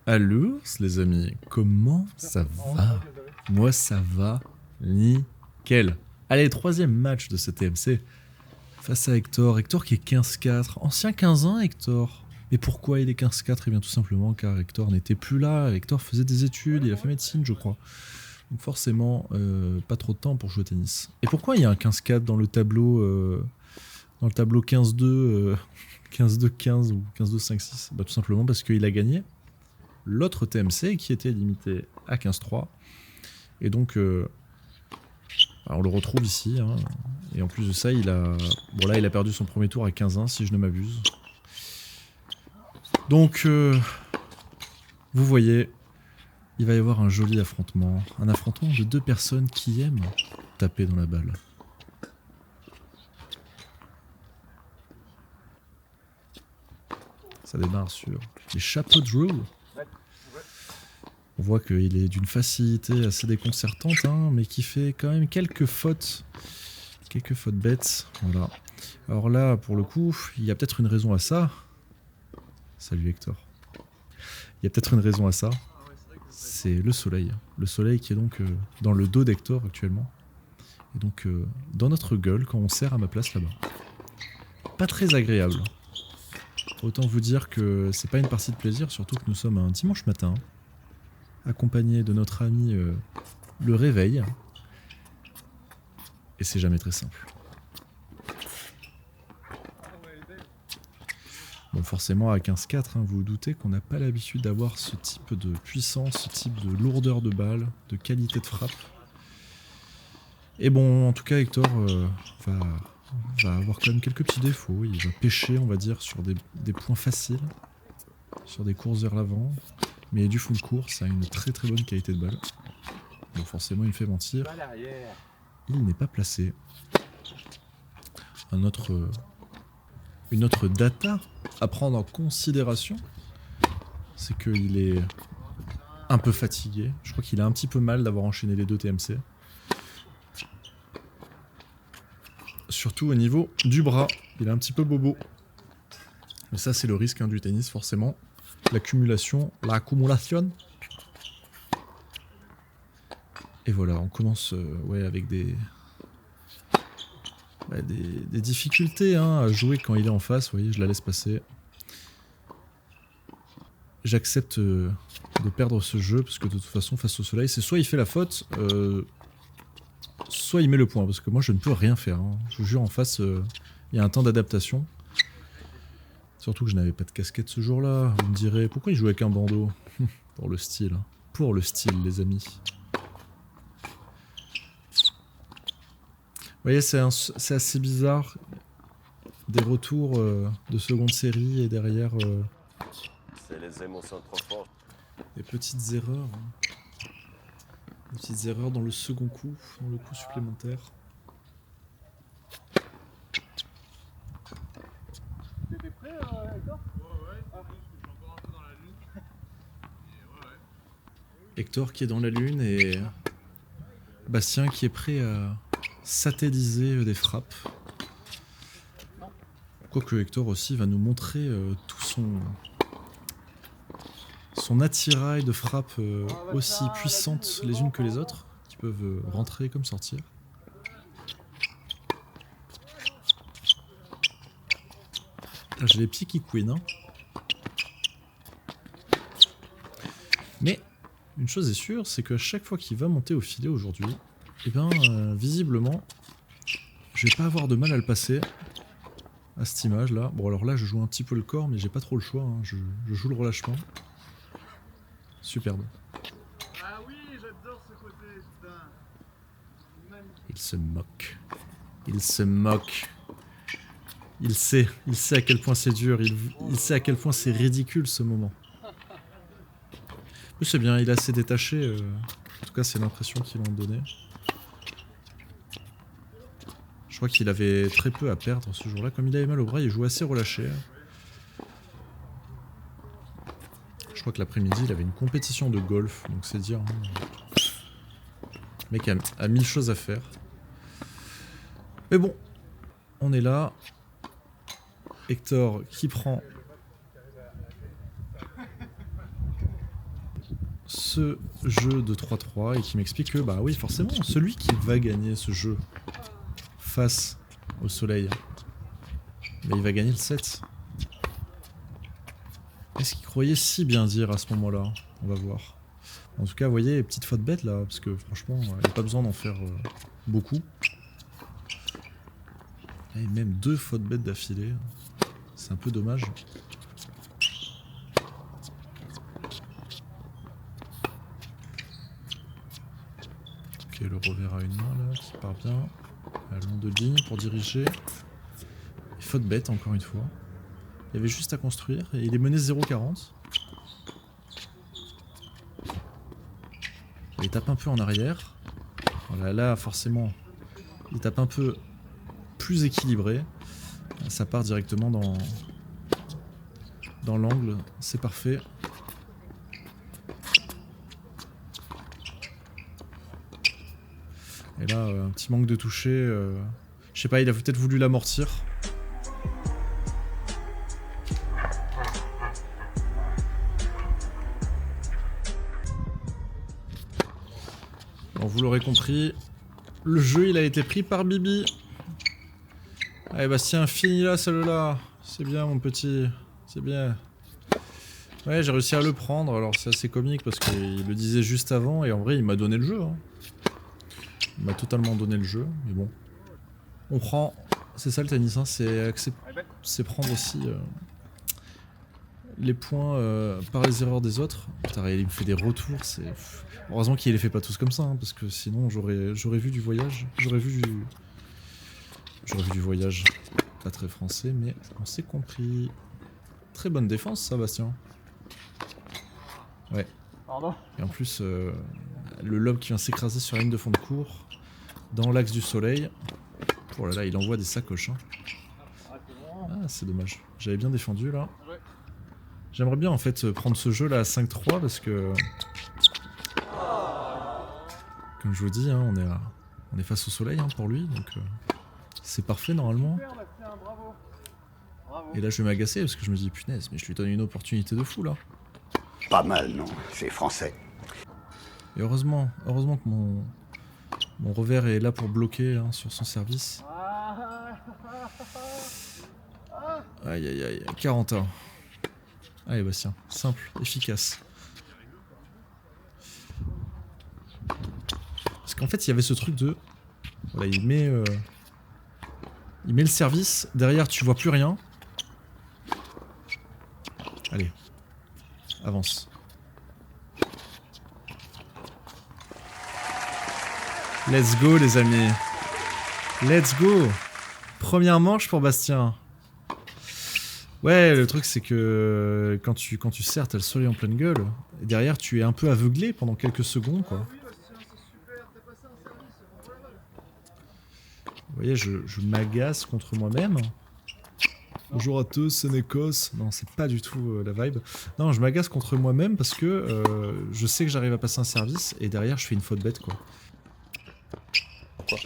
Allô, les amis, comment ça va? Moi, ça va nickel. Allez, troisième match de ce TMC face à Hector. Hector qui est 15-4, ancien 15-1 Hector. Et pourquoi il est 15-4? Eh bien tout simplement car Hector n'était plus là. Hector faisait des études, il a fait médecine je crois. Donc forcément, pas trop de temps pour jouer au tennis. Et pourquoi il y a un 15-4 dans le tableau 15-2, 15-2-15 ou 15-2-5-6? Bah tout simplement parce qu'il a gagné l'autre TMC qui était limité à 15-3. Et donc, on le retrouve ici. Hein. Et en plus de ça, il a perdu son premier tour à 15-1, si je ne m'abuse. Donc, vous voyez, il va y avoir un joli affrontement. Un affrontement de deux personnes qui aiment taper dans la balle. Ça démarre sur les chapeaux de roue. On voit qu'il est d'une facilité assez déconcertante, hein, mais qui fait quand même quelques fautes bêtes. Voilà. Alors là, pour le coup, il y a peut-être une raison à ça. Salut Hector. Il y a peut-être une raison à ça. C'est le soleil. Le soleil qui est donc dans le dos d'Hector actuellement. Et donc dans notre gueule quand on sert à ma place là-bas. Pas très agréable. Autant vous dire que c'est pas une partie de plaisir, surtout que nous sommes un dimanche matin. Accompagné de notre ami le réveil. Et c'est jamais très simple. Bon, forcément, à 15-4, hein, vous vous doutez qu'on n'a pas l'habitude d'avoir ce type de puissance, ce type de lourdeur de balle, de qualité de frappe. Et bon, en tout cas, Hector va avoir quand même quelques petits défauts. Il va pêcher, on va dire, sur des points faciles, sur des courses vers l'avant. Mais du full course a une très très bonne qualité de balle. Donc forcément, il me fait mentir. Il n'est pas placé. Une autre data à prendre en considération, c'est qu'il est un peu fatigué. Je crois qu'il a un petit peu mal d'avoir enchaîné les deux TMC. Surtout au niveau du bras, il est un petit peu bobo. Mais ça, c'est le risque du tennis, forcément. L'accumulation. Et voilà, on commence avec des difficultés à jouer quand il est en face. Vous voyez, je la laisse passer. J'accepte de perdre ce jeu parce que de toute façon, face au soleil, c'est soit il fait la faute, soit il met le point. Parce que moi, je ne peux rien faire. Hein. Je vous jure, en face, il y a un temps d'adaptation. Surtout que je n'avais pas de casquette ce jour-là. Vous me direz, pourquoi il joue avec un bandeau? Pour le style. Pour le style, les amis. Vous voyez, c'est assez bizarre. Des retours de seconde série et derrière Les émotions trop fortes. des petites erreurs. Hein. Des petites erreurs dans le second coup, dans le coup supplémentaire. T'étais prêt, Hector? Ouais, c'est juste que je suis encore un peu dans la lune. Et ouais. Hector qui est dans la lune et Bastien qui est prêt à satelliser des frappes. Quoique Hector aussi va nous montrer tout son attirail de frappes aussi puissantes les unes que les autres, qui peuvent rentrer comme sortir. Ah, j'ai les pieds qui couinent. Hein. Mais une chose est sûre, c'est qu'à chaque fois qu'il va monter au filet aujourd'hui, eh ben, visiblement, je vais pas avoir de mal à le passer à cette image là. Bon alors là je joue un petit peu le corps mais j'ai pas trop le choix, hein. Je joue le relâchement. Superbe. Ah oui, j'adore ce côté, putain. Magnifique. Il se moque. Il se moque. Il sait à quel point c'est dur, il sait à quel point c'est ridicule ce moment. Mais c'est bien, il est assez détaché, en tout cas c'est l'impression qu'il en donnait. Je crois qu'il avait très peu à perdre ce jour-là, comme il avait mal au bras, il jouait assez relâché. Je crois que l'après-midi il avait une compétition de golf, donc c'est dire. Hein. Le mec a 1000 choses à faire. Mais bon, on est là. Hector qui prend ce jeu de 3-3 et qui m'explique que, bah oui, forcément, celui qui va gagner ce jeu face au soleil, bah, il va gagner le 7. Est-ce qu'il croyait si bien dire à ce moment-là? On va voir. En tout cas, vous voyez, petite faute bête là, parce que franchement, il n'y a pas besoin d'en faire beaucoup. Et même 2 fautes bêtes d'affilée, c'est un peu dommage. Ok, le revers à une main là, qui part bien. À long de ligne pour diriger. Et faute bête encore une fois. Il y avait juste à construire et il est mené 0,40. Il tape un peu en arrière. Voilà, là forcément, il tape un peu plus équilibré. Ça part directement dans l'angle, c'est parfait. Et là, un petit manque de toucher. Je sais pas, il a peut-être voulu l'amortir. Bon, vous l'aurez compris, le jeu il a été pris par Bibi. Allez Bastien, finis là celle-là. C'est bien mon petit, c'est bien. Ouais, j'ai réussi à le prendre, alors c'est assez comique parce qu'il le disait juste avant et en vrai il m'a donné le jeu. Hein. Il m'a totalement donné le jeu, mais bon. On prend, c'est ça le tennis, hein, c'est prendre aussi les points par les erreurs des autres. Putain, il me fait des retours, c'est... Heureusement qu'il les fait pas tous comme ça, hein, parce que sinon j'aurais vu du voyage. J'aurais vu du voyage. Pas très français, mais on s'est compris. Très bonne défense, ça, Bastien. Ouais. Pardon. Et en plus, le lob qui vient s'écraser sur la ligne de fond de cours, dans l'axe du soleil. Oh là là, il envoie des sacoches. Hein. Ah, c'est dommage. J'avais bien défendu là. J'aimerais bien en fait prendre ce jeu là à 5-3 parce que... Comme je vous dis, hein, on est face au soleil hein, pour lui, donc c'est parfait normalement. Et là je vais m'agacer parce que je me dis punaise, mais je lui donne une opportunité de fou là. Pas mal, non? C'est français. Et heureusement que mon revers est là pour bloquer hein, sur son service. Aïe aïe aïe, 41. Allez Bastien, simple, efficace. Parce qu'en fait il y avait ce truc de... Voilà, il met le service, derrière tu vois plus rien. Allez, avance. Let's go les amis. Let's go. Première manche pour Bastien. Ouais, le truc c'est que quand tu serres, t'as le soleil en pleine gueule. Et derrière, tu es un peu aveuglé pendant quelques secondes, quoi. Vous voyez, je m'agace contre moi-même. Bonjour à tous, c'est Nécos. Non, c'est pas du tout la vibe. Non, je m'agace contre moi-même parce que je sais que j'arrive à passer un service et derrière, je fais une faute bête, quoi.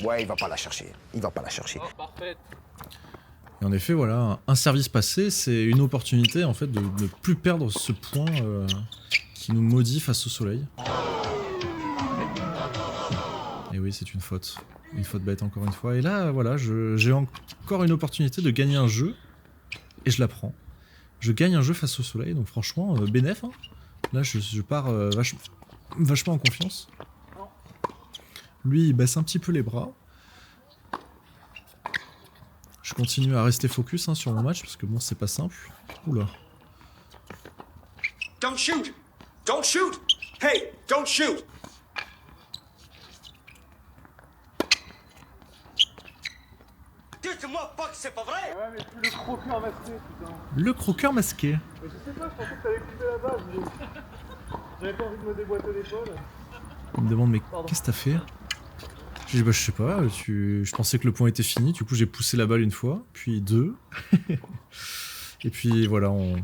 Ouais, il va pas la chercher. Il va pas la chercher. Oh, parfait. Et en effet, voilà, un service passé, c'est une opportunité en fait de ne plus perdre ce point qui nous maudit face au soleil. Et oui, c'est une faute bête encore une fois. Et là, voilà, j'ai encore une opportunité de gagner un jeu et je la prends. Je gagne un jeu face au soleil, donc franchement, bénéf. Hein. Là, je pars vachement en confiance. Lui, il baisse un petit peu les bras. Je continue à rester focus hein, sur mon match parce que bon, c'est pas simple. Oula. Don't shoot! Don't shoot! Hey, don't shoot! Dites-moi pas que c'est pas vrai! Ouais, mais c'est le croqueur masqué, putain. Le croqueur masqué. Mais je sais pas, je pensais que t'allais couper la base, mais... J'avais pas envie de me déboîter l'épaule. Il me demande mais qu'est-ce que t'as fait? Je dis bah je sais pas, je pensais que le point était fini, du coup j'ai poussé la balle une fois, puis deux. Et puis voilà, on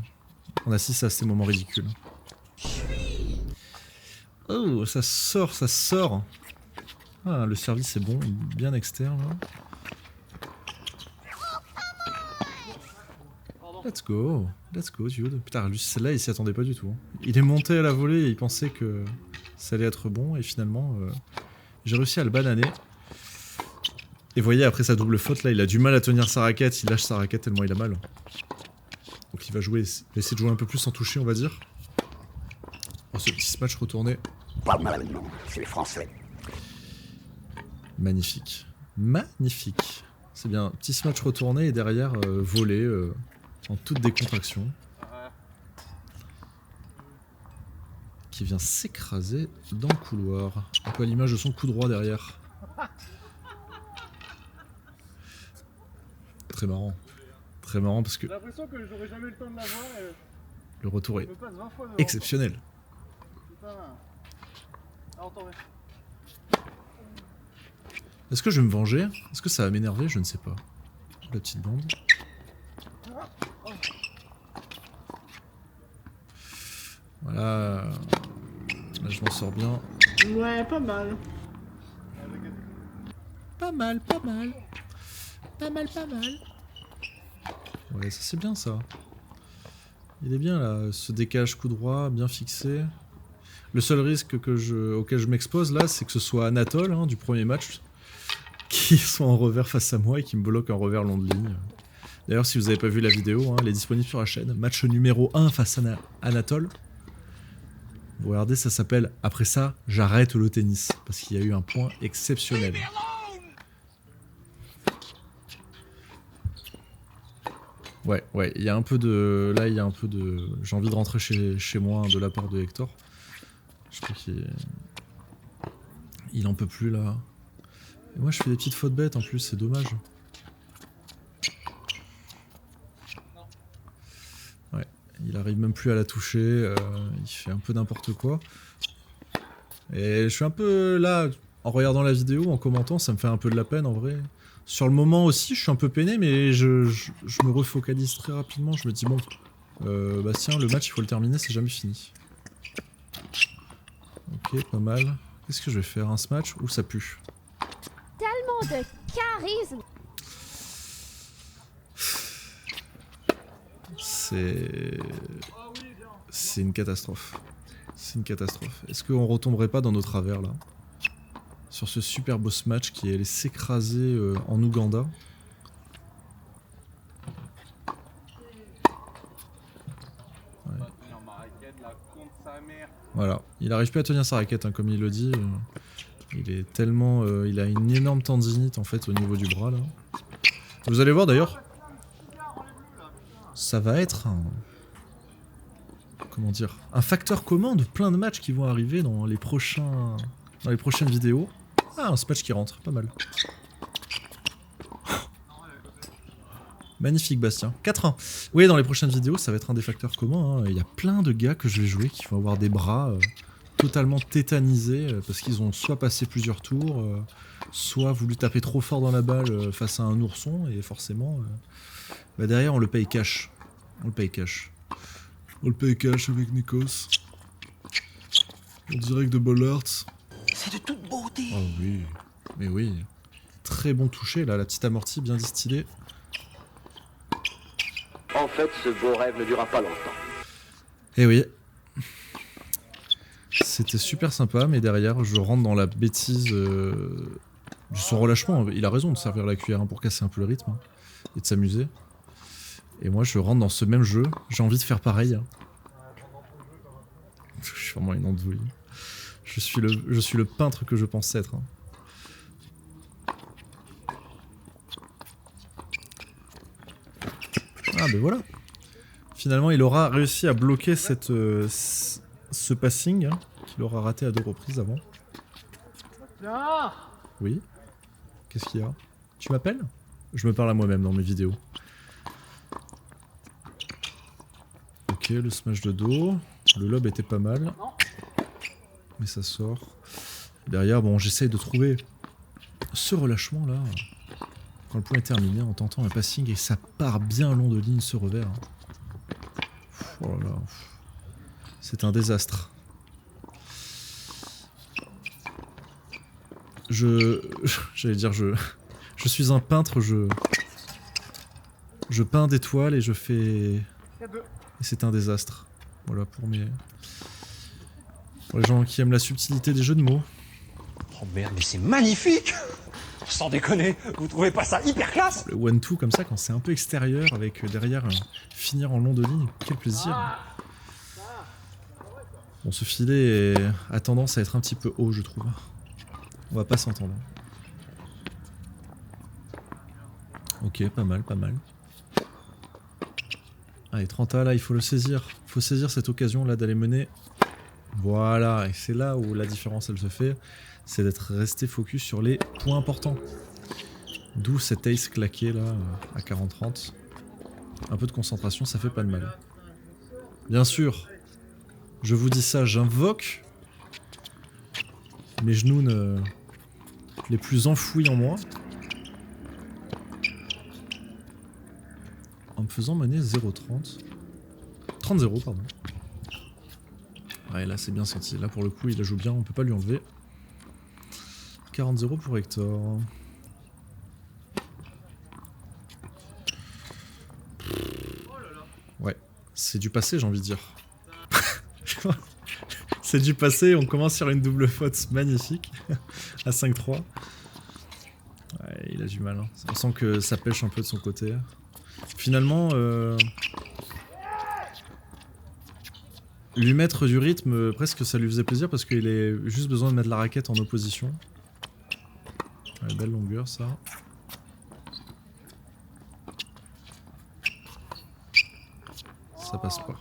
assiste à ces moments ridicules. Oh, ça sort, ça sort. Ah, le service est bon, bien externe. Là. Let's go, dude. Putain, lui, celle-là, il s'y attendait pas du tout. Hein. Il est monté à la volée et il pensait que ça allait être bon. Et finalement, j'ai réussi à le bananer. Et vous voyez, après sa double faute, là, il a du mal à tenir sa raquette. Il lâche sa raquette tellement il a mal. Donc il va jouer, il va essayer de jouer un peu plus sans toucher, on va dire. Oh, ce petit smash retourné. Pas mal, non, c'est les Français. Magnifique. Magnifique. C'est bien. Petit smash retourné et derrière, volé en toute décontraction. Qui vient s'écraser dans le couloir. Un peu à l'image de son coup droit derrière. Très marrant. Très marrant parce que J'ai l'impression que j'aurais jamais eu le temps de la voir et le retour je est me passe 20 fois devant. exceptionnel. Putain. Alors t'en restes. Est-ce que je vais me venger? Est-ce que ça va m'énerver? Je ne sais pas. La petite bande. Voilà. Là, je m'en sors bien. Ouais, pas mal. Pas mal, pas mal. Pas mal, pas mal. Ouais, ça c'est bien ça. Il est bien là, ce décalage coup droit, bien fixé. Le seul risque auquel je m'expose là, c'est que ce soit Anatole, hein, du premier match, qui soit en revers face à moi et qui me bloque un revers long de ligne. D'ailleurs, si vous n'avez pas vu la vidéo, hein, elle est disponible sur la chaîne. Match numéro 1 face à Anatole. Vous regardez, ça s'appelle « Après ça, j'arrête le tennis » parce qu'il y a eu un point exceptionnel. Ouais, il y a un peu de... Là, il y a un peu de... J'ai envie de rentrer chez moi hein, de la part de Hector. Je crois qu'il... Il en peut plus, là. Et moi, je fais des petites fautes bêtes, en plus, c'est dommage. Ouais, il arrive même plus à la toucher. Il fait un peu n'importe quoi. Et je suis un peu... Là, en regardant la vidéo, en commentant, ça me fait un peu de la peine, en vrai. Sur le moment aussi, je suis un peu peiné, mais je me refocalise très rapidement. Je me dis, bon, Bastien, le match, il faut le terminer, c'est jamais fini. Ok, pas mal. Qu'est-ce que je vais faire? Un smash ou ça pue? Tellement de charisme. C'est une catastrophe. C'est une catastrophe. Est-ce qu'on retomberait pas dans nos travers, là? Sur ce super beau match qui allait s'écraser en Ouganda. Ouais. Voilà, il arrive plus à tenir sa raquette, hein, comme il le dit. Il est tellement, il a une énorme tendinite en fait au niveau du bras là. Vous allez voir d'ailleurs, ça va être un, comment dire, un facteur commun de plein de matchs qui vont arriver dans les prochaines vidéos. Ah, un smash qui rentre, pas mal. Magnifique Bastien. 4-1. Oui, dans les prochaines vidéos, ça va être un des facteurs communs. Hein. Il y a plein de gars que je vais jouer qui vont avoir des bras totalement tétanisés parce qu'ils ont soit passé plusieurs tours, soit voulu taper trop fort dans la balle face à un ourson et forcément, bah derrière on le paye cash. On le paye cash. On le paye cash avec Nikos. En direct de Bollards. C'est de toute beauté. Oh oui, mais oui. Très bon toucher là, la petite amortie bien distillée. En fait, ce beau rêve ne durera pas longtemps. Eh oui. C'était super sympa, mais derrière, je rentre dans la bêtise de son relâchement. Il a raison de servir la cuillère hein, pour casser un peu le rythme hein, et de s'amuser. Et moi, je rentre dans ce même jeu. J'ai envie de faire pareil. Hein. Je suis vraiment une andouille. Je suis le peintre que je pense être. Hein. Ah ben voilà. Finalement, il aura réussi à bloquer ce passing hein, qu'il aura raté à 2 reprises avant. Oui. Qu'est-ce qu'il y a? Tu m'appelles? Je me parle à moi-même dans mes vidéos. Ok, le smash de dos. Le lob était pas mal. Mais ça sort. Derrière, bon, j'essaye de trouver ce relâchement là. Quand le point est terminé, en tentant un passing et ça part bien long de ligne ce revers. Oh là là. C'est un désastre. J'allais dire, je suis un peintre, Je peins des toiles et je fais... Il y a 2. Et c'est un désastre. Voilà pour mes... Pour les gens qui aiment la subtilité des jeux de mots. Oh merde, mais c'est magnifique! Sans déconner, vous trouvez pas ça hyper classe? Le 1-2 comme ça, quand c'est un peu extérieur, avec derrière finir en long de ligne, quel plaisir. Bon, ce filet a tendance à être un petit peu haut, je trouve. On va pas s'entendre. Ok, pas mal, pas mal. Allez, 30A, là, il faut le saisir. Il faut saisir cette occasion, là, d'aller mener. Voilà, et c'est là où la différence, elle se fait. C'est d'être resté focus sur les points importants. D'où cet ace claqué, là, à 40-30. Un peu de concentration, ça fait pas de mal. Bien sûr, je vous dis ça, j'invoque mes genoux les plus enfouis en moi. En me faisant mener 0,30. 30-0, pardon. Ouais, là c'est bien senti. Là pour le coup, il la joue bien, on peut pas lui enlever. 40-0 pour Hector. Ouais, c'est du passé, j'ai envie de dire. C'est du passé, on commence sur une double faute magnifique. À 5-3. Ouais, il a du mal. Hein. On sent que ça pêche un peu de son côté. Finalement, lui mettre du rythme, presque ça lui faisait plaisir parce qu'il a juste besoin de mettre la raquette en opposition. Ouais, belle longueur ça. Ça passe pas.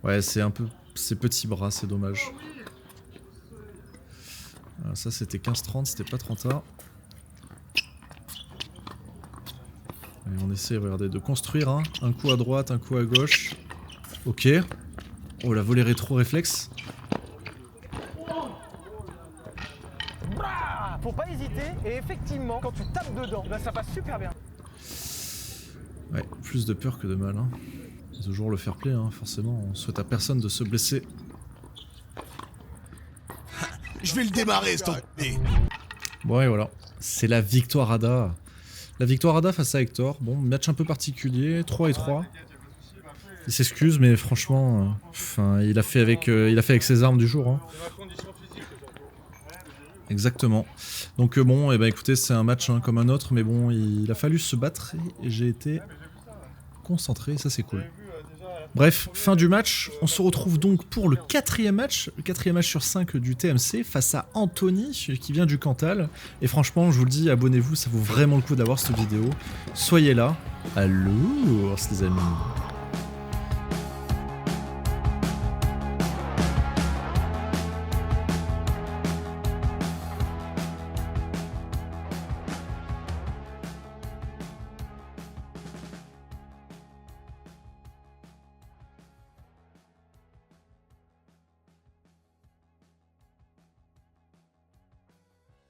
Ouais, c'est un peu... Ses petits bras, c'est dommage. Alors ça c'était 15-30, c'était pas 30A. Et on essaie, regardez, de construire hein. Un coup à droite, un coup à gauche. Ok. Oh la volée rétro réflexe. Faut pas hésiter et effectivement quand tu tapes dedans, bah ça passe super bien. Ouais, plus de peur que de mal. Hein. Toujours le fair play, hein. Forcément, on souhaite à personne de se blesser. Je vais le démarrer, cet enculé. Bon et voilà, c'est la victoire ADA. La victoire ADA face à Hector. Bon, match un peu particulier, 3-3. Il s'excuse, mais franchement, il a fait avec ses armes du jour. Hein. Exactement. Donc bon, et ben écoutez, c'est un match hein, comme un autre, mais bon, il a fallu se battre et j'ai été concentré, ça c'est cool. Bref, fin du match, on se retrouve donc pour le quatrième match sur 5 du TMC face à Anthony qui vient du Cantal. Et franchement, je vous le dis, abonnez-vous, ça vaut vraiment le coup d'avoir cette vidéo. Soyez là, à l'ours les amis.